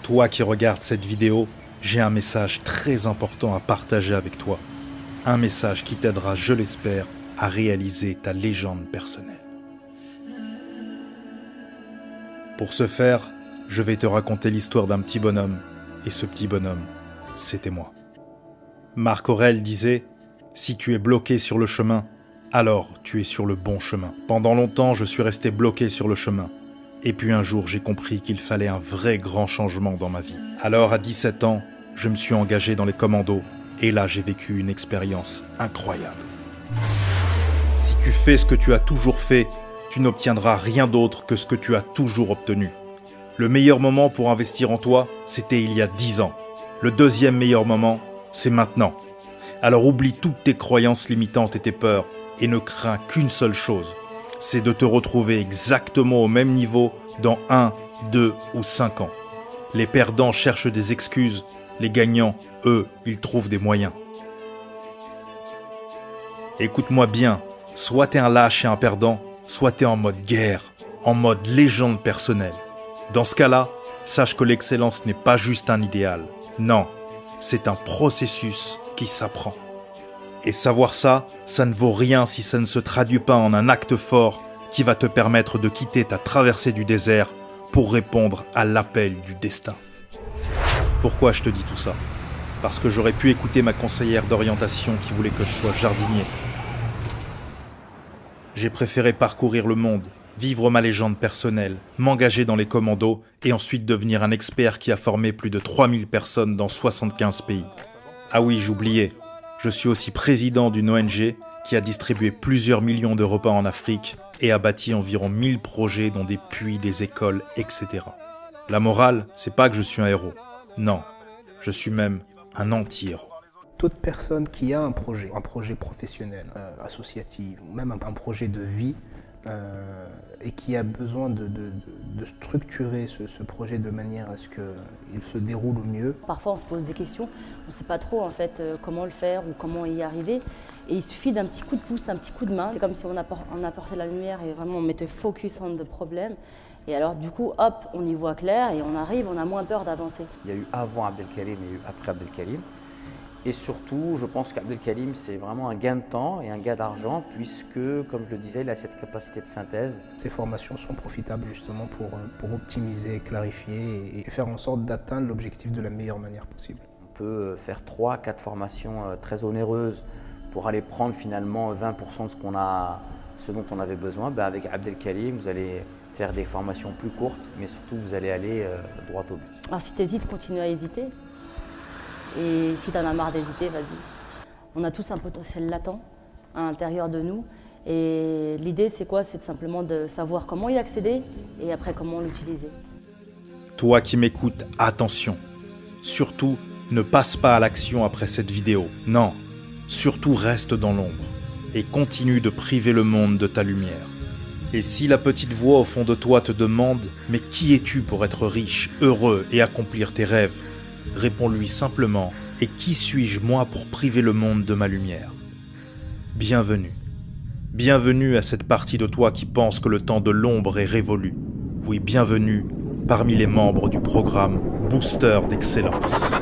Toi qui regardes cette vidéo, j'ai un message très important à partager avec toi. Un message qui t'aidera, je l'espère, à réaliser ta légende personnelle. Pour ce faire, je vais te raconter l'histoire d'un petit bonhomme, et ce petit bonhomme, c'était moi. Marc Aurèle disait « Si tu es bloqué sur le chemin, alors tu es sur le bon chemin ». Pendant longtemps, je suis resté bloqué sur le chemin. Et puis un jour, j'ai compris qu'il fallait un vrai grand changement dans ma vie. Alors, à 17 ans, je me suis engagé dans les commandos, et là, j'ai vécu une expérience incroyable. Si tu fais ce que tu as toujours fait, tu n'obtiendras rien d'autre que ce que tu as toujours obtenu. Le meilleur moment pour investir en toi, c'était il y a 10 ans. Le deuxième meilleur moment, c'est maintenant. Alors oublie toutes tes croyances limitantes et tes peurs, et ne crains qu'une seule chose, c'est de te retrouver exactement au même niveau dans 1, 2 ou 5 ans. Les perdants cherchent des excuses, les gagnants, eux, ils trouvent des moyens. Écoute-moi bien, soit t'es un lâche et un perdant, soit t'es en mode guerre, en mode légende personnelle. Dans ce cas-là, sache que l'excellence n'est pas juste un idéal. Non, c'est un processus qui s'apprend. Et savoir ça, ça ne vaut rien si ça ne se traduit pas en un acte fort qui va te permettre de quitter ta traversée du désert pour répondre à l'appel du destin. Pourquoi je te dis tout ça ? Parce que j'aurais pu écouter ma conseillère d'orientation qui voulait que je sois jardinier. J'ai préféré parcourir le monde, vivre ma légende personnelle, m'engager dans les commandos et ensuite devenir un expert qui a formé plus de 3000 personnes dans 75 pays. Ah oui, j'oubliais. Je suis aussi président d'une ONG qui a distribué plusieurs millions de repas en Afrique et a bâti environ 1000 projets dont des puits, des écoles, etc. La morale, c'est pas que je suis un héros. Non, je suis même un anti-héros. Toute personne qui a un projet professionnel, associatif, ou même un projet de vie, et qui a besoin de structurer ce projet de manière à ce qu'il se déroule au mieux. Parfois on se pose des questions, on ne sait pas trop en fait comment le faire ou comment y arriver. Et il suffit d'un petit coup de pouce, un petit coup de main. C'est comme si on apportait la lumière et vraiment on mettait focus on the problem. Et alors du coup, hop, on y voit clair et on arrive, on a moins peur d'avancer. Il y a eu avant Abdelkarim et il y a eu après Abdelkarim. Et surtout, je pense qu'Abdelkarim, c'est vraiment un gain de temps et un gain d'argent puisque, comme je le disais, il a cette capacité de synthèse. Ces formations sont profitables justement pour optimiser, clarifier et faire en sorte d'atteindre l'objectif de la meilleure manière possible. On peut faire 3-4 formations très onéreuses pour aller prendre finalement 20% de ce dont on avait besoin. Avec Abdelkarim, vous allez faire des formations plus courtes, mais surtout vous allez aller droit au but. Alors si tu hésites, continue à hésiter. Et si tu en as marre d'hésiter, vas-y. On a tous un potentiel latent à l'intérieur de nous. Et l'idée, c'est quoi ? C'est simplement de savoir comment y accéder et après comment l'utiliser. Toi qui m'écoutes, attention. Surtout, ne passe pas à l'action après cette vidéo. Non, surtout reste dans l'ombre et continue de priver le monde de ta lumière. Et si la petite voix au fond de toi te demande « Mais qui es-tu pour être riche, heureux et accomplir tes rêves ?» Réponds-lui simplement « Et qui suis-je moi pour priver le monde de ma lumière ?» Bienvenue. Bienvenue à cette partie de toi qui pense que le temps de l'ombre est révolu. Oui, bienvenue parmi les membres du programme Booster d'Excellence.